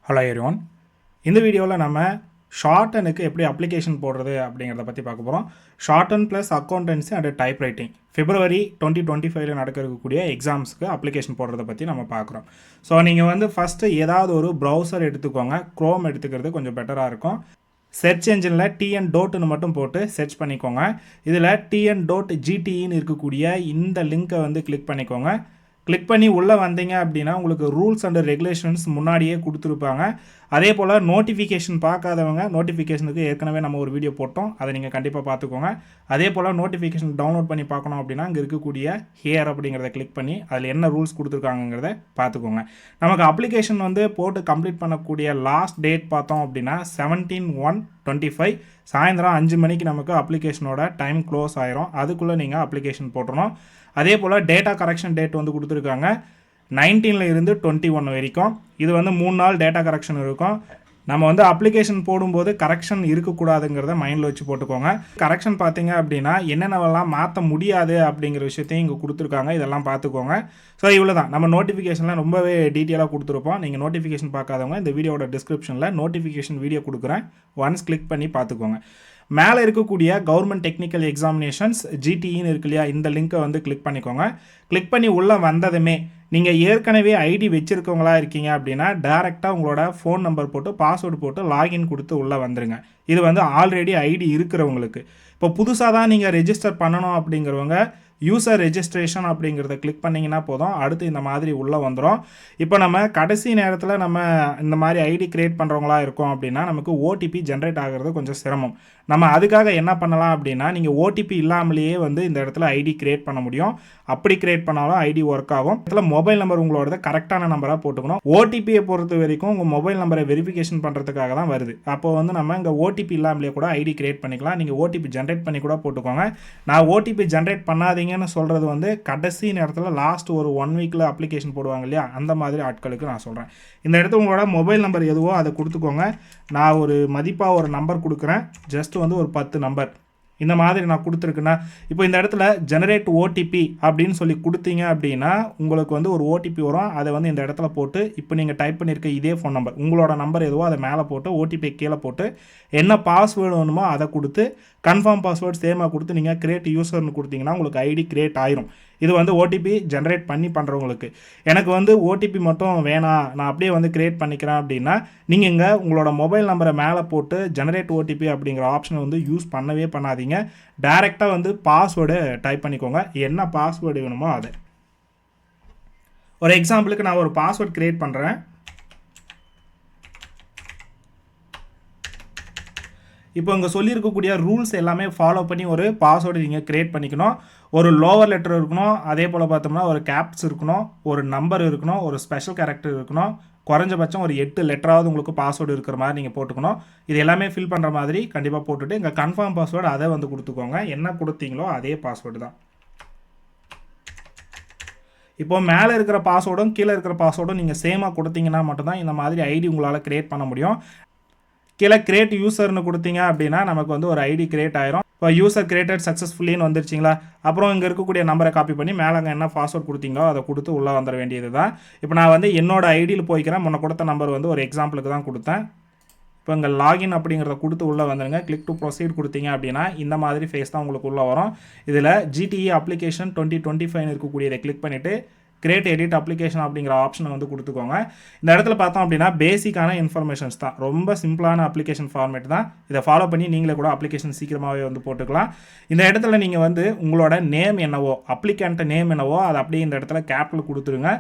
Hello everyone. இந்த வீடியோவில் நம்ம ஷார்ட்டனுக்கு எப்படி அப்ளிகேஷன் போடுறது அப்படிங்கிறத பற்றி பார்க்க போகிறோம். Shorthand plus accountancy and type writing February 2025 நடக்கக்கூடிய எக்ஸாம்ஸ்க்கு அப்ளிகேஷன் போடுறத பற்றி நம்ம பார்க்குறோம். ஸோ நீங்கள் ஃபஸ்ட்டு ஏதாவது ஒரு ப்ரௌசர் எடுத்துக்கோங்க. க்ரோம் எடுத்துக்கிறது கொஞ்சம் பெட்டராக இருக்கும். சர்ச் என்ஜினில் TN.ன்னு மட்டும் போட்டு சர்ச் பண்ணிக்கோங்க. இதில் TN.GTன்னு இருக்கக்கூடிய இந்த லிங்க்கை கிளிக் பண்ணிக்கோங்க. கிளிக் பண்ணி உள்ளே வந்தீங்க அப்படின்னா உங்களுக்கு ரூல்ஸ் அண்ட் ரெகுலேஷன்ஸ் முன்னாடியே கொடுத்துருப்பாங்க. அதே போல் நோட்டிஃபிகேஷன் பார்க்காதவங்க நோட்டிஃபிகேஷனுக்கு ஏற்கனவே நம்ம ஒரு வீடியோ போட்டோம், அதை நீங்கள் கண்டிப்பாக பார்த்துக்கோங்க. அதே போல் நோட்டிஃபிகேஷன் டவுன்லோட் பண்ணி பார்க்கணும் அப்படின்னா இங்கே இருக்கக்கூடிய ஹியர் அப்படிங்கிறத கிளிக் பண்ணி அதில் என்ன ரூல்ஸ் கொடுத்துருக்காங்கிறத பார்த்துக்கோங்க. நமக்கு அப்ளிகேஷன் போட்டு கம்ப்ளீட் பண்ணக்கூடிய லாஸ்ட் டேட் பார்த்தோம் அப்படின்னா 17/1/25 சாயந்தரம் 5 மணிக்கு நமக்கு அப்ளிகேஷனோட டைம் க்ளோஸ் ஆயிரும். அதுக்குள்ளே நீங்கள் அப்ளிகேஷன் போட்டுறணும். அதே போல் டேட்டா கரெக்ஷன் டேட் கொடுத்துருக்காங்க 19 இருந்து 21 வரைக்கும். இது 3 நாள் டேட்டா கரெக்ஷன் இருக்கும். நம்ம அப்ளிகேஷன் போடும்போது கரெக்ஷன் இருக்கக்கூடாதுங்கிறத மைண்டில் வச்சு போட்டுக்கோங்க. கரெக்ஷன் பார்த்தீங்க அப்படின்னா என்னென்னவெல்லாம் மாற்ற முடியாது அப்படிங்கிற விஷயத்தையும் இங்கே கொடுத்துருக்காங்க. இதெல்லாம் பார்த்துக்கோங்க. ஸோ இவ்வளோ தான். நம்ம நோட்டிஃபிகேஷன்லாம் ரொம்பவே டீட்டெயிலாக கொடுத்துருப்போம். நீங்கள் நோட்டிஃபிகேஷன் பார்க்காதவங்க இந்த வீடியோட டிஸ்கிரிப்ஷனில் நோட்டிஃபிகேஷன் வீடியோ கொடுக்குறேன், ஒன்ஸ் கிளிக் பண்ணி பார்த்துக்கோங்க. மேலே இருக்கக்கூடிய கவர்மெண்ட் டெக்னிக்கல் எக்ஸாமினேஷன்ஸ் GTன்னு இருக்கு இல்லையா, இந்த லிங்க்கை கிளிக் பண்ணிக்கோங்க. கிளிக் பண்ணி உள்ளே வந்ததுமே நீங்கள் ஏற்கனவே ஐடி வச்சுருக்கவங்களா இருக்கீங்க அப்படின்னா டேரெக்டாக உங்களோட ஃபோன் நம்பர் போட்டு பாஸ்வேர்டு போட்டு லாகின் கொடுத்து உள்ளே வந்துடுங்க. இது ஆல்ரெடி ஐடி இருக்கிறவங்களுக்கு. இப்போ புதுசாக தான் நீங்கள் ரெஜிஸ்டர் பண்ணணும் அப்படிங்கிறவங்க யூசர் ரெஜிஸ்ட்ரேஷன் அப்படிங்கிறத கிளிக் பண்ணிங்கன்னா போதும், அடுத்து இந்த மாதிரி உள்ளே வந்துடும். இப்போ நம்ம கடைசி நேரத்தில் நம்ம இந்த மாதிரி ஐடி க்ரியேட் பண்ணுறவங்களா இருக்கோம் அப்படின்னா நமக்கு OTP ஜென்ரேட் ஆகிறது கொஞ்சம் சிரமம். நம்ம அதுக்காக என்ன பண்ணலாம் அப்படின்னா நீங்கள் OTP இல்லாமலேயே இந்த இடத்துல ஐடி க்ரியேட் பண்ண முடியும். அப்படி க்ரியேட் பண்ணாலும் ஐடி ஒர்க் ஆகும். இதில் மொபைல் நம்பர் உங்களோட கரெக்டான நம்பராக போட்டுக்கணும். OTPயை பொறுத்த வரைக்கும் உங்கள் மொபைல் நம்பரை வெரிஃபிகேஷன் பண்ணுறதுக்காக தான் வருது. அப்போ நம்ம இங்கே OTP இல்லாமலேயே கூட ஐடி க்ரியேட் பண்ணிக்கலாம். நீங்கள் OTP ஜென்ரேட் பண்ணி கூட போட்டுக்கோங்க. நான் OTP ஜென்ரேட் பண்ணாதீங்கன்னு சொல்கிறது கடைசி நேரத்தில் லாஸ்ட் ஒரு 1 வீக்கில் அப்ளிகேஷன் போடுவாங்க இல்லையா, அந்த மாதிரி ஆட்களுக்கு நான் சொல்கிறேன். இந்த இடத்துல உங்களோட மொபைல் நம்பர் எதுவோ அதை கொடுத்துக்கோங்க. நான் ஒரு மதிப்பாக ஒரு நம்பர் கொடுக்குறேன். ஜஸ்ட் ஒரு 10 நம்பர் இந்த மாதிரி நான் கொடுத்துருக்குன்னா, இப்போ இந்த இடத்துல ஜெனரேட் OTP அப்படின்னு சொல்லி கொடுத்தீங்க அப்படின்னா உங்களுக்கு ஒரு OTP வரும். அதை இந்த இடத்துல போட்டு இப்போ நீங்கள் டைப் பண்ணியிருக்க இதே ஃபோன் நம்பர் உங்களோட நம்பர் எதுவோ அதை மேலே போட்டு OTP கீழே போட்டு என்ன பாஸ்வேர்டு வேணுமோ அதை கொடுத்து கன்ஃபார்ம் பாஸ்வேர்டு சேமாக கொடுத்து நீங்கள் கிரியேட் யூசர்னு கொடுத்தீங்கன்னா உங்களுக்கு ஐடி கிரியேட் ஆயிரும். இது OTP ஜென்ரேட் பண்ணி பண்ணுறவங்களுக்கு. எனக்கு OTP மட்டும் வேணாம், நான் அப்படியே கிரியேட் பண்ணிக்கிறேன் அப்படின்னா நீங்கள் இங்கே உங்களோட மொபைல் நம்பரை மேலே போட்டு ஜெனரேட் OTP அப்படிங்கிற ஆப்ஷனை யூஸ் பண்ணவே பண்ணாதீங்க. டைரெக்டாக பாஸ்வேர்டு டைப் பண்ணிக்கோங்க. என்ன பாஸ்வேர்டு வேணுமோ அதை. ஒரு எக்ஸாம்பிளுக்கு நான் ஒரு பாஸ்வேர்டு கிரியேட் பண்ணுறேன். இப்போ இங்கே சொல்லியிருக்கக்கூடிய ரூல்ஸ் எல்லாமே ஃபாலோ பண்ணி ஒரு பாஸ்வேர்டு நீங்கள் க்ரியேட் பண்ணிக்கணும். ஒரு லோவர் லெட்டர் இருக்கணும், அதே போல் பார்த்தோம்னா ஒரு கேப்ஸ் இருக்கணும், ஒரு நம்பர் இருக்கணும், ஒரு ஸ்பெஷல் கேரக்டர் இருக்கணும், குறைஞ்சபட்சம் ஒரு 8 லெட்டராவது உங்களுக்கு பாஸ்வேர்டு இருக்கிற மாதிரி நீங்கள் போட்டுக்கணும். இது எல்லாமே ஃபில் பண்ணுற மாதிரி கண்டிப்பாக போட்டுட்டு இங்கே கன்ஃபார்ம் பாஸ்வேர்டு அதை கொடுத்துக்கோங்க. என்ன கொடுத்தீங்களோ அதே பாஸ்வேர்டு தான். இப்போ மேலே இருக்கிற பாஸ்வேர்டும் கீழே இருக்கிற பாஸ்வேர்டும் நீங்கள் சேமாக கொடுத்தீங்கன்னா மட்டும்தான் இந்த மாதிரி ஐடி உங்களால் க்ரியேட் பண்ண முடியும். கீழே கிரியேட் யூசர்னு கொடுத்தீங்க அப்படின்னா நமக்கு ஒரு ஐடி கிரியேட் ஆயிரும். இப்போ யூசர் கிரியேட்டட் சக்ஸஸ்ஃபுல்லின்னு வந்துருச்சிங்களா. அப்புறம் இங்கே இருக்கக்கூடிய நம்பரை காப்பி பண்ணி மேலே அங்கே என்ன பாஸ்வேர்ட் கொடுத்தீங்களோ அதை கொடுத்து உள்ளே வந்துட வேண்டியது தான். இப்போ நான் என்னோட ஐடியில் போய்க்கிறேன். முன்ன கொடுத்த நம்பர் ஒரு எக்ஸாம்பிளுக்கு தான் கொடுத்தேன். இப்போ இங்கே லாகின் அப்படிங்கிறத கொடுத்து உள்ளே வந்துடுங்க. கிளிக் டு ப்ரொசீட் கொடுத்தீங்க அப்படின்னா இந்த மாதிரி ஃபேஸ் தான் உங்களுக்கு உள்ளே வரும். இதில் GTE அப்ளிகேஷன் 2025 இருக்கக்கூடியதை கிளிக் பண்ணிவிட்டு கிரியேட் எடிட் அப்ளிகேஷன் அப்படிங்கிற ஆப்ஷனை கொடுத்துக்கோங்க. இந்த இடத்துல பார்த்தோம் அப்படின்னா பேசிக்கான இன்ஃபர்மேஷன்ஸ் தான், ரொம்ப சிம்பிளான அப்ளிகேஷன் ஃபார்மேட் தான். இதை ஃபாலோ பண்ணி நீங்களே கூட அப்ளிகேஷன் சீக்கிரமாகவே போட்டுக்கலாம். இந்த இடத்துல நீங்கள் உங்களோட நேம் என்னவோ, அப்ளிகேண்ட் நேம் என்னவோ அதை அப்படியே இந்த இடத்துல கேபிட்டல் கொடுத்துருங்க.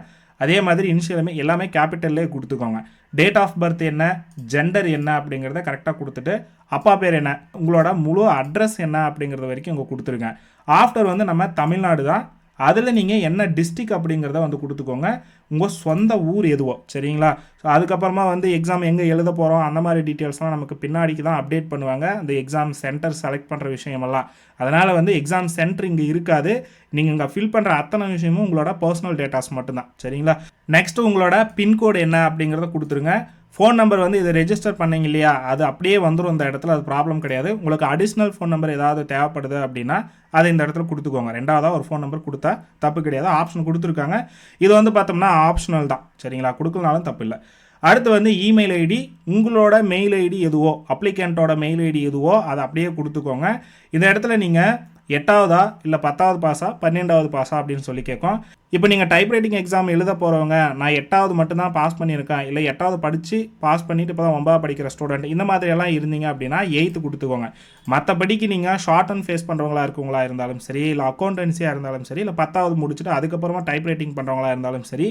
அதே மாதிரி இனிஷியலுமே எல்லாமே கேபிட்டல்லே கொடுத்துக்கோங்க. டேட் ஆஃப் பர்த் என்ன, ஜெண்டர் என்ன அப்படிங்கிறத கரெக்டாக கொடுத்துட்டு அப்பா பேர் என்ன, உங்களோட முழு அட்ரஸ் என்ன அப்படிங்கிறது வரைக்கும் இங்கே கொடுத்துருங்க. ஆஃப்டர் நம்ம தமிழ்நாடு தான், அதில் நீங்கள் என்ன டிஸ்ட்ரிக் அப்படிங்கிறத கொடுத்துக்கோங்க. உங்கள் சொந்த ஊர் எதுவோ, சரிங்களா. ஸோ அதுக்கப்புறமா எக்ஸாம் எங்கே எழுத போகிறோம் அந்த மாதிரி டீட்டெயில்ஸ்லாம் நமக்கு பின்னாடிக்கு தான் அப்டேட் பண்ணுவாங்க, அந்த எக்ஸாம் சென்டர் செலக்ட் பண்ணுற விஷயமெல்லாம். அதனால் எக்ஸாம் சென்டர் இங்கே இருக்காது. நீங்கள் இங்கே ஃபில் பண்ணுற அத்தனை விஷயமும் உங்களோட பர்சனல் டேட்டாஸ் மட்டும்தான், சரிங்களா. நெக்ஸ்ட்டு உங்களோட பின்கோடு என்ன அப்படிங்கிறத கொடுத்துருங்க. ஃபோன் நம்பர் இதை ரெஜிஸ்டர் பண்ணிங்க இல்லையா, அது அப்படியே வந்துடும் இந்த இடத்துல, அது ப்ராப்ளம் கிடையாது. உங்களுக்கு அடிஷ்னல் ஃபோன் நம்பர் ஏதாவது தேவைப்படுது அப்படின்னா அதை இந்த இடத்துல கொடுத்துக்கோங்க. ரெண்டாவதாக ஒரு ஃபோன் நம்பர் கொடுத்தா தப்பு கிடையாது, ஆப்ஷன் கொடுத்துருக்காங்க. இது பார்த்தோம்னா ஆப்ஷனல் தான், சரிங்களா, கொடுக்கலனாலும் தப்பு இல்லை. அடுத்து வந்து இமெயில் ஐடி, உங்களோட மெயில் ஐடி எதுவோ, அப்ளிகண்ட்டோட மெயில் ஐடி எதுவோ அதை அப்படியே கொடுத்துக்கோங்க. இந்த இடத்துல நீங்கள் 8ஆவதா இல்லை 10ஆவது பாஸா 12ஆவது பாஸா அப்படின்னு சொல்லி கேட்கும். இப்போ நீங்கள் டைப்ரைட்டிங் எக்ஸாம் எழுத போகிறவங்க, நான் 8ஆவது மட்டும்தான் பாஸ் பண்ணியிருக்கேன், இல்லை 8ஆவது படித்து பாஸ் பண்ணிவிட்டு இப்போ தான் 9ஆவது படிக்கிற ஸ்டூடெண்ட், இந்த மாதிரியெல்லாம் இருந்தீங்க அப்படின்னா 8th கொடுத்துக்கோங்க. மற்றபடிக்கு நீங்கள் ஷார்ட் அண்ட் ஃபேஸ் பண்ணுறவங்களா இருக்கவங்களா இருந்தாலும் சரி, இல்லை அக்கௌண்டன்சியாக இருந்தாலும் சரி, இல்லை 10ஆவது முடிச்சுட்டு அதுக்கப்புறமா டைப்ரைட்டிங் பண்ணுறவங்களா இருந்தாலும் சரி,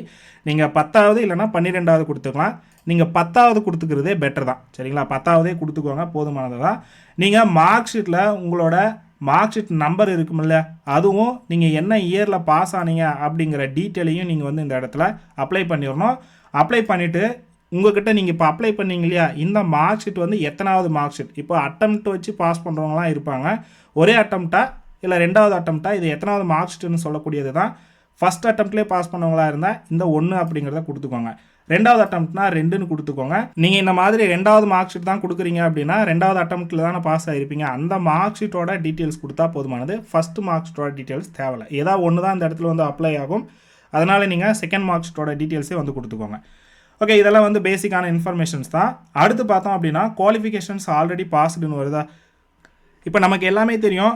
நீங்கள் 10ஆவது இல்லைனா 12ஆவது கொடுத்துக்கலாம். நீங்கள் 10ஆவது கொடுத்துக்கிறதே பெட்டர் தான். சரிங்களா? 10ஆவதே கொடுத்துக்கோங்க, போதுமானது தான். நீங்கள் மார்க் ஷீட்டில் உங்களோட மார்க் ஷீட் நம்பர் இருக்குமில்ல, அதுவும் நீங்கள் என்ன இயரில் பாஸ் ஆனீங்க அப்படிங்கிற டீட்டெயிலையும் நீங்கள் வந்து இந்த இடத்துல அப்ளை பண்ணிடணும். அப்ளை பண்ணிவிட்டு உங்கள்கிட்ட நீங்கள் இப்போ அப்ளை பண்ணீங்க இல்லையா, இந்த மார்க் ஷீட் வந்து எத்தனாவது மார்க் ஷீட், இப்போ அட்டம்ப்ட் வச்சு பாஸ் பண்ணுறவங்களாம் இருப்பாங்க. ஒரே அட்டம்ப்டா இல்லை 2வது அட்டம்ப்டா, இது எத்தனாவது மார்க் ஷீட்டுன்னு சொல்லக்கூடியது தான். ஃபஸ்ட் அட்டம்ப்ட்லேயே பாஸ் பண்ணவங்களா இருந்தால் இந்த 1 அப்படிங்கிறத கொடுத்துக்கோங்க. 2வது அட்டம்ப்ட்னா 2ன்னு கொடுத்துக்கோங்க. நீங்கள் இந்த மாதிரி 2வது மார்க் ஷீட் தான் கொடுக்குறீங்க அப்படின்னா 2வது அட்டம்ப்ட்டில் தானே பாஸ் ஆகிருப்பீங்க, அந்த மார்க் ஷீட்டோட டீட்டெயில்ஸ் கொடுத்தா போதுமானது. ஃபஸ்ட்டு மார்க் ஷீட்டோட டீட்டெயில்ஸ் தேவையில்லை. ஏதாவது ஒன்று தான் இந்த இடத்துல வந்து அப்ளை ஆகும். அதனால் நீங்கள் செகண்ட் மார்க் ஷீட்டோட டீட்டெயில்ஸே வந்து கொடுத்துக்கோங்க. ஓகே, இதெல்லாம் வந்து பேசிக்கான இன்ஃபர்மேஷன்ஸ் தான். அடுத்து பார்த்தோம் அப்படின்னா குவாலிஃபிகேஷன்ஸ் ஆல்ரெடி பாஸ்டுன்னு வருதா. இப்போ நமக்கு எல்லாமே தெரியும்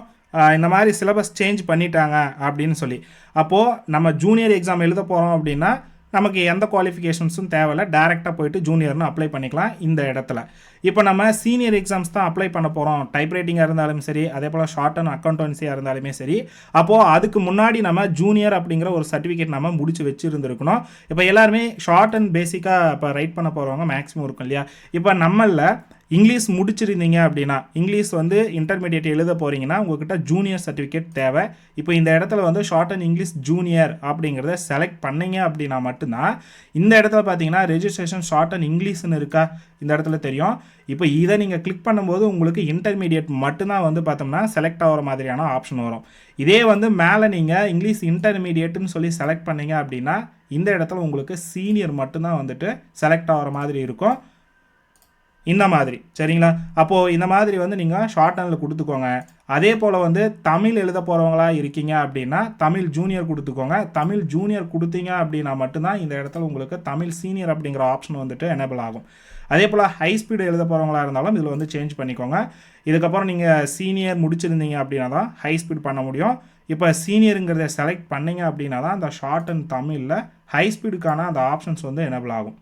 இந்த மாதிரி சிலபஸ் சேஞ்ச் பண்ணிட்டாங்க அப்படின்னு சொல்லி. அப்போது நம்ம ஜூனியர் எக்ஸாம் எழுத போகிறோம் அப்படின்னா நமக்கு எந்த குவாலிஃபிகேஷன்ஸும் தேவையில்லை, டேரெக்டாக போய்ட்டு ஜூனியர்னு அப்ளை பண்ணிக்கலாம் இந்த இடத்துல. இப்போ நம்ம சீனியர் எக்ஸாம்ஸ் தான் அப்ளை பண்ண போகிறோம், டைப்ரைட்டிங்காக இருந்தாலும் சரி, அதே போல் ஷார்ட் அண்ட் அக்கௌண்டன்சியாக இருந்தாலுமே சரி. அப்போது அதுக்கு முன்னாடி நம்ம ஜூனியர் அப்படிங்கிற ஒரு சர்டிஃபிகேட் நம்ம முடிச்சு வச்சுருந்துருக்கணும். இப்போ எல்லாருமே ஷார்ட் அண்ட் பேசிக்காக இப்போ ரைட் பண்ண போகிறவங்க மேக்ஸிமம் இருக்கும் இல்லையா. இப்போ நம்மளில் இங்கிலீஷ் முடிச்சிருந்தீங்க அப்படின்னா, இங்கிலீஷ் வந்து இன்டர்மீடியட் எழுத போகிறீங்கன்னா உங்கள்கிட்ட ஜூனியர் சர்டிஃபிகேட் தேவை. இப்போ இந்த இடத்துல வந்து ஷார்ட் அண்ட் இங்கிலீஷ் ஜூனியர் அப்படிங்கிறத செலக்ட் பண்ணிங்க அப்படின்னா மட்டும்தான் இந்த இடத்துல பார்த்தீங்கன்னா ரெஜிஸ்ட்ரேஷன் ஷார்ட் அண்ட் இங்கிலீஷ்னு இருக்கா, இந்த இடத்துல தெரியும். இப்போ இதை நீங்கள் கிளிக் பண்ணும்போது உங்களுக்கு இன்டர்மீடியட் மட்டும்தான் வந்து பார்த்தோம்னா செலக்ட் ஆகிற மாதிரியான ஆப்ஷன் வரும். இதே வந்து மேலே நீங்கள் இங்கிலீஷ் இன்டர்மீடியட்னு சொல்லி செலக்ட் பண்ணீங்க அப்படின்னா இந்த இடத்துல உங்களுக்கு சீனியர் மட்டும்தான் வந்துட்டு செலக்ட் ஆகிற மாதிரி இருக்கும். இந்த மாதிரி சரிங்களா. அப்போது இந்த மாதிரி வந்து நீங்கள் ஷார்ட் ஹேண்டில் கொடுத்துக்கோங்க. அதே போல் வந்து தமிழ் எழுத போகிறவங்களா இருக்கீங்க அப்படின்னா தமிழ் ஜூனியர் கொடுத்துக்கோங்க. தமிழ் ஜூனியர் கொடுத்தீங்க அப்படின்னா மட்டும்தான் இந்த இடத்துல உங்களுக்கு தமிழ் சீனியர் அப்படிங்கிற ஆப்ஷன் வந்துட்டு எனேபிள் ஆகும். அதே போல் ஹை ஸ்பீடு எழுத போகிறவங்களா இருந்தாலும் இதில் வந்து சேஞ்ச் பண்ணிக்கோங்க. இதுக்கப்புறம் நீங்கள் சீனியர் முடிச்சிருந்தீங்க அப்படின்னா தான் ஹை ஸ்பீட் பண்ண முடியும். இப்போ சீனியருங்கிறத செலக்ட் பண்ணிங்க அப்படின்னா தான் அந்த ஷார்ட் அண்ட் தமிழில் ஹை ஸ்பீடுக்கான அந்த ஆப்ஷன்ஸ் வந்து எனேபிள் ஆகும்.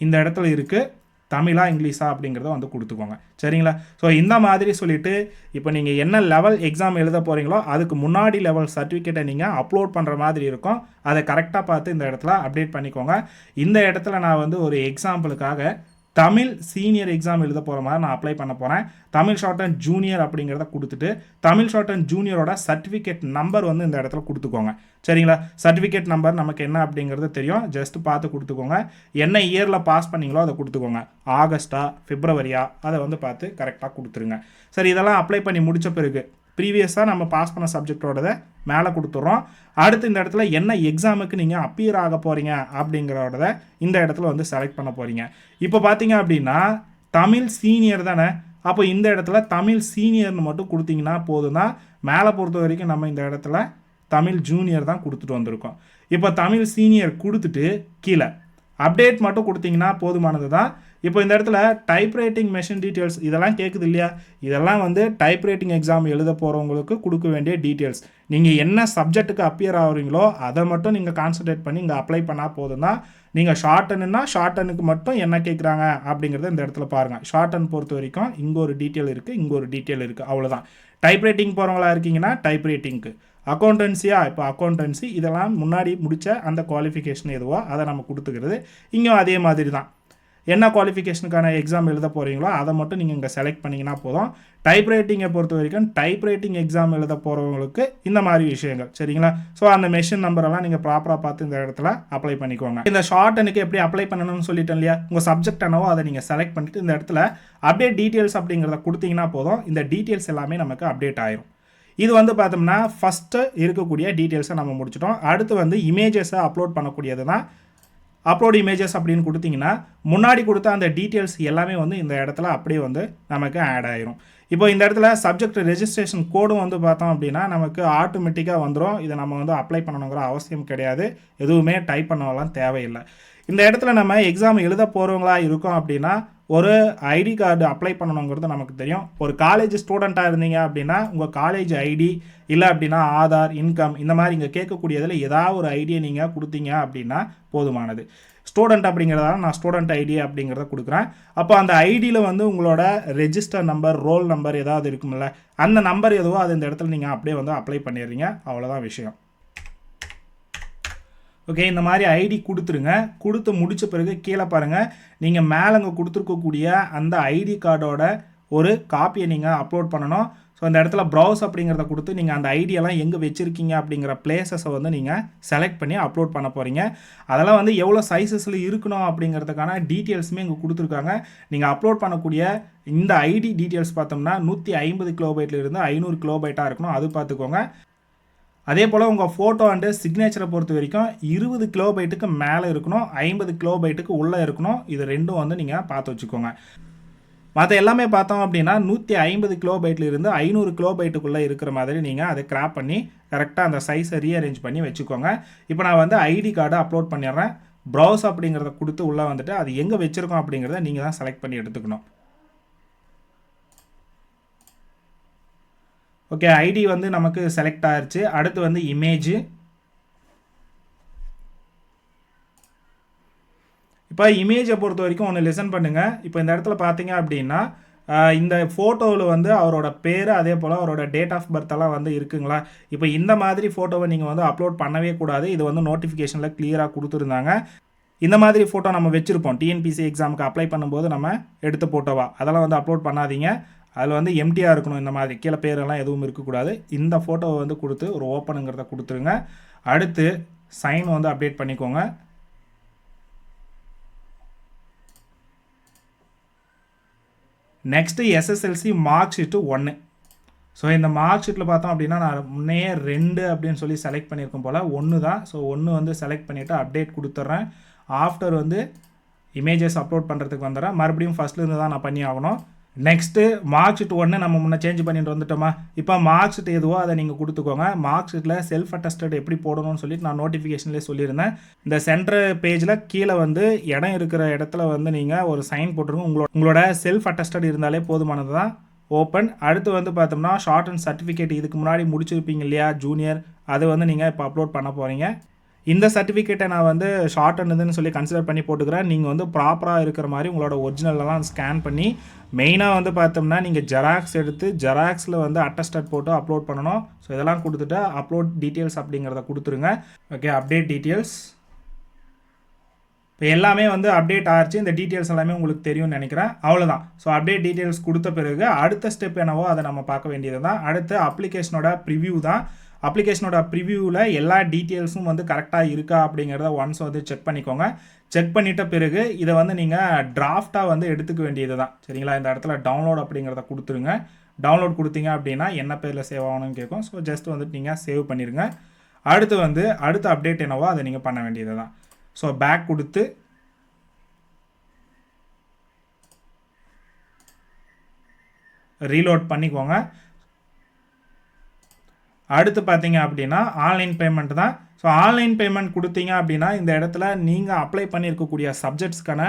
இந்த இடத்துல இருக்குது தமிழா இங்கிலீஷா அப்படிங்கிறத வந்து கொடுத்துக்கோங்க. சரிங்களா. ஸோ இந்த மாதிரி சொல்லிவிட்டு இப்போ நீங்கள் என்ன லெவல் எக்ஸாம் எழுத போகிறீங்களோ அதுக்கு முன்னாடி லெவல் சர்டிஃபிகேட்டை நீங்கள் அப்லோட் பண்ணுற மாதிரி இருக்கும். அதை கரெக்டாக பார்த்து இந்த இடத்துல அப்டேட் பண்ணிக்கோங்க. இந்த இடத்துல நான் வந்து ஒரு எக்ஸாம்பிளுக்காக தமிழ் சீனியர் எக்ஸாம் எழுத போகிற மாதிரி நான் அப்ளை பண்ண போகிறேன். தமிழ் ஷார்ட் அண்ட் ஜூனியர் அப்படிங்கிறத கொடுத்துட்டு தமிழ் ஷார்ட் அண்ட் ஜூனியரோட சர்டிஃபிகேட் நம்பர் வந்து இந்த இடத்துல கொடுத்துக்கோங்க. சரிங்களா. சர்டிஃபிகேட் நம்பர் நமக்கு என்ன அப்படிங்கிறது தெரியும், ஜஸ்ட் பார்த்து கொடுத்துக்கோங்க. என்ன இயரில் பாஸ் பண்ணிங்களோ அதை கொடுத்துக்கோங்க. ஆகஸ்ட்டா பிப்ரவரியா அதை வந்து பார்த்து கரெக்டாக கொடுத்துருங்க. சரி, இதெல்லாம் அப்ளை பண்ணி முடித்த பிறகு ப்ரீவியஸாக நம்ம பாஸ் பண்ண சப்ஜெக்டோடதை மேலே கொடுத்துட்றோம். அடுத்து இந்த இடத்துல என்ன எக்ஸாமுக்கு நீங்கள் அப்பியர் ஆக போகிறீங்க அப்படிங்கிறத இந்த இடத்துல வந்து செலக்ட் பண்ண போகிறீங்க. இப்போ பார்த்தீங்க அப்படின்னா தமிழ் சீனியர் தானே, அப்போ இந்த இடத்துல தமிழ் சீனியர்னு மட்டும் கொடுத்தீங்கன்னா போதும் தான். மேலே பொறுத்த வரைக்கும் நம்ம இந்த இடத்துல தமிழ் ஜூனியர் தான் கொடுத்துட்டு வந்திருக்கோம். இப்போ தமிழ் சீனியர் கொடுத்துட்டு கீழே அப்டேட் மட்டும் கொடுத்தீங்கன்னா போதுமானது தான். இப்போ இந்த இடத்துல டைப்ரைட்டிங் மெஷின் டீட்டெயில்ஸ் இதெல்லாம் கேட்குது இல்லையா, இதெல்லாம் வந்து டைப்ரைட்டிங் எக்ஸாம் எழுத போகிறவங்களுக்கு கொடுக்க வேண்டிய டீட்டெயில்ஸ். நீங்கள் என்ன சப்ஜெக்ட்டுக்கு அப்பியர் ஆகிறீங்களோ அதை மட்டும் நீங்கள் கான்சன்ட்ரேட் பண்ணி இங்கே அப்ளை பண்ணால் போதும் தான். நீங்கள் ஷார்ட் ஹேண்டுன்னா ஷார்ட் ஹேண்டுக்கு மட்டும் என்ன கேட்குறாங்க அப்படிங்கிறத இந்த இடத்துல பாருங்கள். ஷார்ட் ஹேண்ட் பொறுத்த வரைக்கும் இங்கே ஒரு டீட்டெயில் இருக்குது, இங்கே ஒரு டீட்டெயில் இருக்குது, அவ்வளோதான். டைப்ரைட்டிங் போகிறவங்களா இருக்கீங்கன்னா டைப்ரைட்டிங்க்கு, அக்கௌண்டன்சியா இப்போ அக்கௌண்டன்சி, இதெல்லாம் முன்னாடி முடித்த அந்த குவாலிஃபிகேஷன் எதுவோ அதை நம்ம கொடுத்துக்கிறது. இங்கேயும் அதே மாதிரி தான். என்ன குவாலிஃபிகேஷனுக்கான எக்ஸாம் எழுத போகிறீங்களோ அதை மட்டும் நீங்கள் இங்கே செலக்ட் பண்ணிங்கன்னா போதும். டைப்ரைட்டிங்கை பொறுத்த வரைக்கும் டைப்ரைட்டிங் எக்ஸாம் எழுத போகிறவங்களுக்கு இந்த மாதிரி விஷயங்கள். சரிங்களா. ஸோ அந்த மெஷின் நம்பரெல்லாம் நீங்கள் ப்ராப்பராக பார்த்து இந்த இடத்துல அப்ளை பண்ணிக்கோங்க. இந்த ஷார்ட் ஹேண்டுக்கு எப்படி அப்ளை பண்ணணும்னு சொல்லிட்டேன் இல்லையா, உங்கள் சப்ஜெக்ட் என்னவோ அதை நீங்கள் செலக்ட் பண்ணிட்டு இந்த இடத்துல அப்டேட் டீட்டெயில்ஸ் அப்படிங்கிறத கொடுத்தீங்கன்னா போதும். இந்த டீட்டெயில்ஸ் எல்லாமே நமக்கு அப்டேட் ஆயிரும். இது வந்து பார்த்தோம்னா ஃபஸ்ட்டு இருக்கக்கூடிய டீட்டெயில்ஸை நம்ம முடிச்சிட்டோம். அடுத்து வந்து இமேஜஸை அப்லோட் பண்ணக்கூடியது தான். அப்லோட் இமேஜஸ் அப்படின்னு கொடுத்தீங்கன்னா முன்னாடி கொடுத்த அந்த டீட்டெயில்ஸ் எல்லாமே வந்து இந்த இடத்துல அப்படியே வந்து நமக்கு ஆட் ஆயிரும். இப்போ இந்த இடத்துல சப்ஜெக்ட் ரெஜிஸ்ட்ரேஷன் கோடும் வந்து பார்த்தோம் அப்படின்னா நமக்கு ஆட்டோமேட்டிக்காக வந்துடும். இதை நம்ம வந்து அப்ளை பண்ணணுங்கிற அவசியம் கிடையாது, எதுவுமே டைப் பண்ணலாம் தேவையில்லை. இந்த இடத்துல நம்ம எக்ஸாம் எழுத போகிறவங்களா இருக்கோம் அப்படின்னா ஒரு ஐடி கார்டு அப்ளை பண்ணணுங்கிறது நமக்கு தெரியும். ஒரு காலேஜ் ஸ்டூடெண்ட்டாக இருந்தீங்க அப்படின்னா உங்கள் காலேஜ் ஐடி இல்லை அப்படின்னா ஆதார், இன்கம் இந்த மாதிரி இங்கே கேட்கக்கூடியதில் ஏதாவது ஒரு ஐடியை நீங்கள் கொடுத்தீங்க அப்படின்னா போதுமானது. ஸ்டூடெண்ட் அப்படிங்கிறதால நான் ஸ்டூடெண்ட் ஐடி அப்படிங்கிறத கொடுக்குறேன். அப்போ அந்த ஐடியில் வந்து உங்களோட ரெஜிஸ்டர் நம்பர், ரோல் நம்பர் ஏதாவது இருக்குமில்ல, அந்த நம்பர் எதுவோ அது இந்த இடத்துல நீங்கள் அப்படியே வந்து அப்ளை பண்ணிடுறீங்க. அவ்வளோதான் விஷயம். ஓகே, இந்த மாதிரி ஐடி கொடுத்துருங்க. கொடுத்து முடித்த பிறகு கீழே பாருங்கள், நீங்கள் மேலே அங்கே கொடுத்துருக்கக்கூடிய அந்த ஐடி கார்டோட ஒரு காப்பியை நீங்கள் அப்லோட் பண்ணணும். ஸோ இந்த இடத்துல ப்ரௌஸ் அப்படிங்கிறத கொடுத்து நீங்கள் அந்த ஐடியெல்லாம் எங்கே வச்சுருக்கீங்க அப்படிங்கிற பிளேசஸை வந்து நீங்கள் செலக்ட் பண்ணி அப்லோட் பண்ண போகிறீங்க. அதெல்லாம் வந்து எவ்வளோ சைஸஸில் இருக்கணும் அப்படிங்கிறதுக்கான டீட்டெயில்ஸுமே இங்கே கொடுத்துருக்காங்க. நீங்கள் அப்லோட் பண்ணக்கூடிய இந்த ஐடி டீட்டெயில்ஸ் பார்த்தோம்னா 150 கிலோபைட்லேருந்து 500 கிலோபைட்டாக இருக்கணும். அது பார்த்துக்கோங்க. அதே போல் உங்கள் ஃபோட்டோ அண்டு சிக்னேச்சரை பொறுத்த வரைக்கும் 20 கிலோபைட்டுக்கு மேலே இருக்கணும், 50 கிலோபைட்டுக்கு உள்ளே இருக்கணும். இது ரெண்டும் வந்து நீங்கள் பார்த்து வச்சுக்கோங்க. மற்ற எல்லாமே பார்த்தோம் அப்படின்னா 150 கிலோபைட்லேருந்து 500 கிலோபைட்டுக்குள்ளே இருக்கிற மாதிரி நீங்கள் அதை கிராப் பண்ணி கரெக்டாக அந்த சைஸை ரீஅரேஞ்ச் பண்ணி வச்சுக்கோங்க. இப்போ நான் வந்து ஐடி கார்டை அப்லோட் பண்ணிடுறேன். ப்ரௌஸ் அப்படிங்கிறத கொடுத்து உள்ளே வந்துட்டு அது எங்கே வச்சுருக்கோம் அப்படிங்கிறத நீங்கள் தான் செலக்ட் பண்ணி எடுத்துக்கணும். ஓகே, ஐடி வந்து நமக்கு செலக்ட் ஆகிருச்சு. அடுத்து வந்து இமேஜ். இப்போ இமேஜை பொறுத்த வரைக்கும் ஒன்று லிசன் பண்ணுங்கள். இப்போ இந்த இடத்துல பார்த்தீங்க அப்படின்னா இந்த ஃபோட்டோவில் வந்து அவரோட பேர் அதே போல் அவரோட டேட் ஆஃப் பர்த்தெல்லாம் வந்து இருக்குங்களா. இப்போ இந்த மாதிரி ஃபோட்டோவை நீங்கள் வந்து அப்லோட் பண்ணவே கூடாது. இது வந்து நோட்டிஃபிகேஷனில் கிளியராக கொடுத்துருந்தாங்க. இந்த மாதிரி ஃபோட்டோ நம்ம வச்சுருப்போம் டிஎன்பிசி எக்ஸாமுக்கு அப்ளை பண்ணும்போது நம்ம எடுத்த ஃபோட்டோவா, அதெல்லாம் வந்து அப்லோட் பண்ணாதீங்க. அதில் வந்து எம்டியாக இருக்கணும். இந்த மாதிரி கீழே பேரெல்லாம் எதுவும் இருக்கக்கூடாது. இந்த ஃபோட்டோவை வந்து கொடுத்து ஒரு ஓப்பனுங்கிறத கொடுத்துருங்க. அடுத்து சைன் வந்து அப்டேட் பண்ணிக்கோங்க. Next SSLC mark sheet 1. So இந்த மார்க் ஷீட்டில் பார்த்தோம் அப்படின்னா நான் முன்னையே 2 அப்படின்னு சொல்லி செலக்ட் பண்ணியிருக்கோம் போல், 1 தான். ஸோ 1 வந்து செலக்ட் பண்ணிவிட்டு அப்டேட் கொடுத்துட்றேன். ஆஃப்டர் வந்து இமேஜஸ் அப்லோட் பண்ணுறதுக்கு வந்துடுறேன். மறுபடியும் ஃபஸ்ட்லேருந்து தான் நான் பண்ணி ஆகணும். நெக்ஸ்ட்டு மார்க் ஷீட் 1 நம்ம முன்னே சேஞ்ச் பண்ணிட்டு வந்துட்டோமா. இப்போ மார்க் ஷீட் எதுவோ அதை நீங்கள் கொடுத்துக்கோங்க. மார்க் ஷீட்டில் செல்ஃப் அட்டஸ்டட் எப்படி போடணும்னு சொல்லிட்டு நான் நோட்டிஃபிகேஷன்லேயே சொல்லியிருந்தேன். இந்த சென்டர் பேஜில் கீழே வந்து இடம் இருக்கிற இடத்துல வந்து நீங்கள் ஒரு சைன் போட்டுருங்க. உங்களோட செல்ஃப் அட்டஸ்டட் இருந்தாலே போதுமானது தான். ஓப்பன். அடுத்து வந்து பார்த்தோம்னா ஷார்ட் அண்ட் சர்டிஃபிகேட் இதுக்கு முன்னாடி முடிச்சிருப்பீங்க இல்லையா ஜூனியர், அது வந்து நீங்கள் இப்போ அப்லோட் பண்ண போகிறீங்க. இந்த சர்டிஃபிகேட்டை நான் வந்து ஷார்ட் அண்டுன்னு சொல்லி கன்சிடர் பண்ணி போட்டுக்கிறேன். நீங்கள் வந்து ப்ராப்பராக இருக்கிற மாதிரி உங்களோட ஒரிஜினலெலாம் ஸ்கேன் பண்ணி மெயினாக வந்து பார்த்தோம்னா நீங்கள் ஜெராக்ஸ் எடுத்து ஜெராக்ஸில் வந்து அட்டஸ்டட் போட்டு அப்லோட் பண்ணணும். ஸோ இதெல்லாம் கொடுத்துட்டு அப்லோட் டீட்டெயில்ஸ் அப்படிங்கிறத கொடுத்துருங்க. Okay, update details. இப்போ எல்லாமே வந்து அப்டேட் ஆகிடுச்சு. இந்த டீட்டெயில்ஸ் எல்லாமே உங்களுக்கு தெரியும்னு நினைக்கிறேன். அவ்வளோதான். ஸோ அப்டேட் டீட்டெயில்ஸ் கொடுத்த பிறகு அடுத்த ஸ்டெப் என்னவோ அதை நம்ம பார்க்க வேண்டியது தான். அடுத்து அப்ளிகேஷனோட ப்ரிவ்யூ தான். அப்ளிகேஷனோட ப்ரிவ்யூவில் எல்லா டீட்டெயில்ஸும் வந்து கரெக்டாக இருக்கா அப்படிங்கிறத ஒன்ஸ் வந்து செக் பண்ணிக்கோங்க. செக் பண்ணிட்ட பிறகு இதை வந்து நீங்கள் டிராஃப்டாக வந்து எடுத்துக்க வேண்டியது தான். சரிங்களா. இந்த இடத்துல டவுன்லோட் அப்படிங்கிறத கொடுத்துருங்க. டவுன்லோட் கொடுத்தீங்க அப்படின்னா என்ன பேரில் சேவ் ஆகணும்னு கேட்கும். ஸோ ஜஸ்ட் வந்துட்டு நீங்கள் சேவ் பண்ணிடுங்க. அடுத்து வந்து அடுத்த அப்டேட் என்னவோ அதை நீங்கள் பண்ண வேண்டியது தான். ஸோ பேக் கொடுத்து ரீலோட் பண்ணிக்கோங்க. அடுத்து பார்த்தீங்க அப்படின்னா ஆன்லைன் பேமெண்ட் தான். ஸோ ஆன்லைன் பேமெண்ட் கொடுத்தீங்க அப்படின்னா இந்த இடத்துல நீங்கள் அப்ளை பண்ணியிருக்கக்கூடிய சப்ஜெக்ட்ஸ்க்கான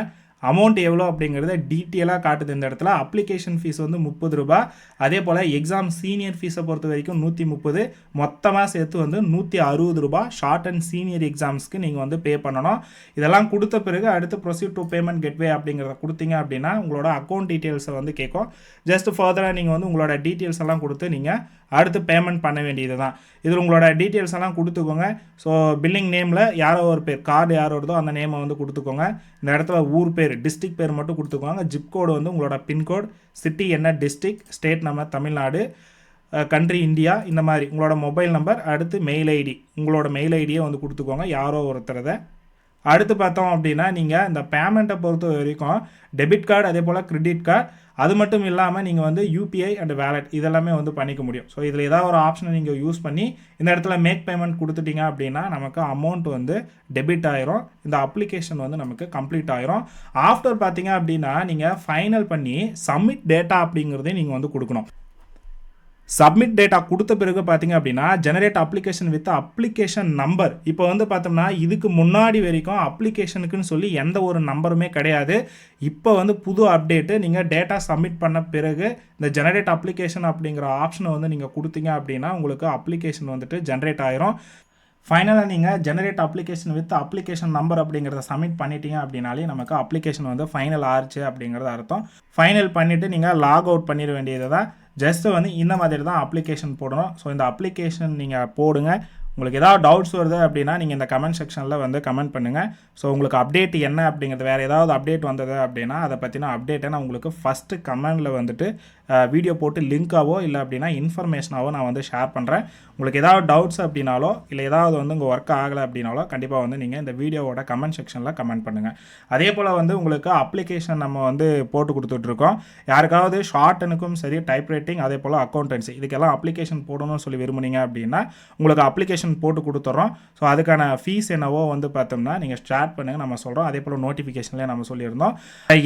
அமௌண்ட் எவ்வளோ அப்படிங்கிறத டீட்டெயிலாக காட்டுது. இந்த இடத்துல அப்ளிகேஷன் ஃபீஸ் வந்து 30 ரூபா. அதே போல் எக்ஸாம் சீனியர் ஃபீஸை பொறுத்த வரைக்கும் 130, மொத்தமாக சேர்த்து வந்து 160 ரூபா ஷார்ட் அண்ட் சீனியர் எக்ஸாம்ஸ்க்கு நீங்கள் வந்து பே பண்ணணும். இதெல்லாம் கொடுத்த பிறகு அடுத்து ப்ரொசீட் டு பேமெண்ட் கெட்வே அப்படிங்கிறத கொடுத்தீங்க அப்படின்னா உங்களோட அக்கௌண்ட் டீட்டெயில்ஸை வந்து கேட்கும். ஜஸ்ட் ஃபர்தராக நீங்கள் வந்து உங்களோட டீட்டெயில்ஸ் எல்லாம் கொடுத்து நீங்கள் அடுத்து பேமெண்ட் பண்ண வேண்டியது தான். இதில் உங்களோட டீட்டெயில்ஸ் எல்லாம் கொடுத்துக்கோங்க. ஸோ பில்லிங் நேமில் யாரோ ஒரு பேர், கார்டு யாரோ வருதோ அந்த நேமை வந்து கொடுத்துக்கோங்க. இந்த இடத்துல ஊர் பேர், டிஸ்ட்ரிக்ட் பேர் மட்டும் கொடுத்துக்கோங்க. ஜிப் கோடு வந்து உங்களோட பின்கோடு, சிட்டி என்ன டிஸ்ட்ரிக்ட், ஸ்டேட் நம்ம தமிழ்நாடு, கண்ட்ரி இந்தியா, இந்த மாதிரி உங்களோட மொபைல் நம்பர், அடுத்து மெயில் ஐடி, உங்களோட மெயில் ஐடியை வந்து கொடுத்துக்கோங்க யாரோ ஒருத்தரதை. அடுத்து பார்த்தோம் அப்படின்னா நீங்கள் இந்த பேமெண்ட்டை பொறுத்த வரைக்கும் டெபிட் கார்டு அதே போல் கிரெடிட் கார்டு, அது மட்டும் இல்லாமல் நீங்கள் வந்து யூபிஐ அண்ட் வேலட் இதெல்லாமே வந்து பண்ணிக்க முடியும். ஸோ இதில் ஏதாவது ஒரு ஆப்ஷனை நீங்கள் யூஸ் பண்ணி இந்த இடத்துல மேக் பேமெண்ட் கொடுத்துட்டீங்க அப்படின்னா நமக்கு அமௌண்ட் வந்து டெபிட் ஆயிரும். இந்த அப்ளிகேஷன் வந்து நமக்கு கம்ப்ளீட் ஆயிரும். ஆஃப்டர் பார்த்தீங்க அப்படின்னா நீங்கள் ஃபைனல் பண்ணி சப்மிட் டேட்டா அப்படிங்கிறதையும் நீங்கள் வந்து கொடுக்கணும். சப்மிட் டேட்டா கொடுத்த பிறகு பார்த்தீங்க அப்படின்னா generate application with application number. இப்போ வந்து பார்த்தோம்னா இதுக்கு முன்னாடி வரைக்கும் அப்ளிகேஷனுக்குன்னு சொல்லி எந்த ஒரு நம்பருமே கிடையாது. இப்போ வந்து புது அப்டேட்டு நீங்கள் டேட்டா சப்மிட் பண்ண பிறகு இந்த ஜெனரேட் அப்ளிகேஷன் அப்படிங்கிற ஆப்ஷனை வந்து நீங்கள் கொடுத்தீங்க அப்படின்னா உங்களுக்கு அப்ளிகேஷன் வந்துட்டு ஜென்ரேட் ஆயிரும். ஃபைனலாக நீங்கள் generate application with application number அப்படிங்கிறத சப்மிட் பண்ணிட்டீங்க அப்படின்னாலே நமக்கு அப்ளிகேஷன் வந்து ஃபைனல் ஆச்சு அப்படிங்கிறது அர்த்தம். ஃபைனல் பண்ணிவிட்டு நீங்கள் லாக் அவுட் பண்ணிட வேண்டியது தான். ஜஸ்ட்டு வந்து இந்த மாதிரி தான் அப்ளிகேஷன் போடணும். ஸோ இந்த அப்ளிகேஷன் நீங்கள் போடுங்க. உங்களுக்கு ஏதாவது டவுட்ஸ் வருது அப்படின்னா நீங்கள் இந்த கமெண்ட் செக்ஷனில் வந்து கமெண்ட் பண்ணுங்கள். ஸோ உங்களுக்கு அப்டேட் என்ன அப்படிங்கிறது, வேறு ஏதாவது அப்டேட் வந்தது அப்படின்னா அதை பற்றின அப்டேட்டை நான் உங்களுக்கு ஃபஸ்ட்டு கமெண்டில் வந்துட்டு வீடியோ போட்டு லிங்காவோ இல்லை அப்படின்னா இன்ஃபர்மேஷனாவோ நான் வந்து ஷேர் பண்ணுறேன். உங்களுக்கு ஏதாவது டவுட்ஸ் அப்படின்னாலோ இல்லை ஏதாவது வந்து உங்கள் ஒர்க் ஆகலை அப்படின்னாலோ கண்டிப்பாக வந்து நீங்கள் இந்த வீடியோவோட கமெண்ட் செக்ஷனில் கமெண்ட் பண்ணுங்கள். அதே போல் வந்து உங்களுக்கு அப்ளிகேஷன் நம்ம வந்து போட்டு கொடுத்துட்ருக்கோம். யாருக்காவது ஷார்ட்டனுக்கும் சரி, டைப் ரைட்டிங், அதே போல் அக்கௌண்டன்சி, இதுக்கெல்லாம் அப்ளிகேஷன் போடணும்னு சொல்லி விரும்புனீங்க அப்படின்னா உங்களுக்கு அப்ளிகேஷன் போட்டு கொடுத்துட்றோம். ஸோ அதுக்கான ஃபீஸ் என்னவோ வந்து பார்த்தோம்னா நீங்கள் ஸ்டார்ட் பண்ணுங்கள், நம்ம சொல்கிறோம். அதே போல் நோட்டிஃபிகேஷன்லேயே நம்ம சொல்லியிருந்தோம்.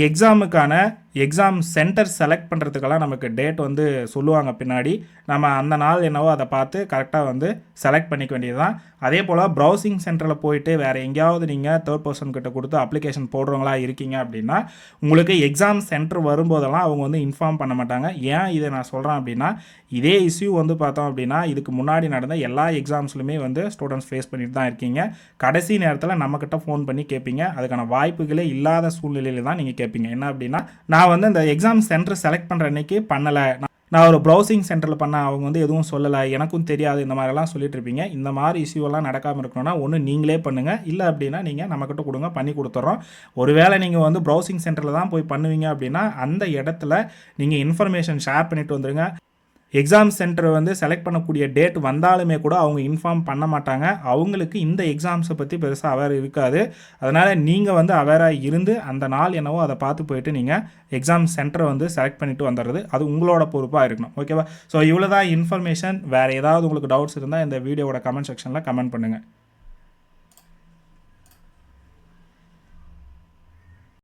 எக்ஸாமுக்கான எக்ஸாம் சென்டர் செலக்ட் பண்ணுறதுக்கெல்லாம் நமக்கு டேட் வந்து சொல்லுவாங்க பின்னாடி. நம்ம அந்த நாள் என்னவோ அதை பார்த்து கரெக்டாக வந்து செலக்ட் பண்ணிக்க வேண்டியது தான். அதே போல் ப்ரௌசிங் சென்டரில் போயிட்டு வேறு எங்கேயாவது நீங்கள் தேர்ட் பர்சன் கிட்ட கொடுத்து அப்ளிகேஷன் போடுறவங்களா இருக்கீங்க அப்படின்னா உங்களுக்கு எக்ஸாம் சென்டர் வரும்போதெல்லாம் அவங்க வந்து இன்ஃபார்ம் பண்ண மாட்டாங்க. ஏன் இதை நான் சொல்கிறேன் அப்படின்னா இதே இஷ்யூ வந்து பார்த்தோம் அப்படின்னா இதுக்கு முன்னாடி நடந்த எல்லா எக்ஸாம்ஸ்லையுமே வந்து ஸ்டூடெண்ட்ஸ் ஃபேஸ் பண்ணிட்டு தான் இருக்கீங்க. கடைசி நேரத்தில் நம்மக்கிட்ட ஃபோன் பண்ணி கேட்பீங்க. அதுக்கான வாய்ப்புகளே இல்லாத சூழ்நிலையில் தான் நீங்கள் கேட்பீங்க. என்ன அப்படின்னா நான் வந்து இந்த எக்ஸாம் சென்டர் செலக்ட் பண்ணுற அன்றைக்கி பண்ணலை, நான் ஒரு ப்ரௌசிங் சென்டரில் பண்ண அவங்க வந்து எதுவும் சொல்லலை, எனக்கும் தெரியாது, இந்த மாதிரிலாம் சொல்லிட்டு இருப்பீங்க. இந்த மாதிரி இஷ்யூவெல்லாம் நடக்காமல் இருக்கணும்னா ஒன்று நீங்களே பண்ணுங்கள், இல்லை அப்படின்னா நீங்கள் நம்மக்கிட்ட கொடுங்க, பண்ணி கொடுத்துட்றோம். ஒருவேளை நீங்கள் வந்து ப்ரௌசிங் சென்டரில் தான் போய் பண்ணுவீங்க அப்படின்னா அந்த இடத்துல நீங்கள் இன்ஃபர்மேஷன் ஷேர் பண்ணிட்டு வந்துடுங்க. எக்ஸாம் சென்டர் வந்து செலக்ட் பண்ணக்கூடிய டேட் வந்தாலுமே கூட அவங்க இன்ஃபார்ம் பண்ண மாட்டாங்க. அவங்களுக்கு இந்த எக்ஸாம்ஸை பற்றி பெருசாக அவேர் இருக்காது. அதனால் நீங்கள் வந்து அவேராக இருந்து அந்த நாள் என்னவோ அதை பார்த்து போயிட்டு நீங்கள் எக்ஸாம் சென்டரை வந்து செலக்ட் பண்ணிவிட்டு வந்துடுறது அது உங்களோட பொறுப்பாக இருக்கணும். ஓகேவா? ஸோ இவ்வளோ தான் இன்ஃபர்மேஷன். வேறு ஏதாவது உங்களுக்கு டவுட்ஸ் இருந்தால் இந்த வீடியோவோட கமெண்ட் செக்ஷனில் கமெண்ட் பண்ணுங்கள்.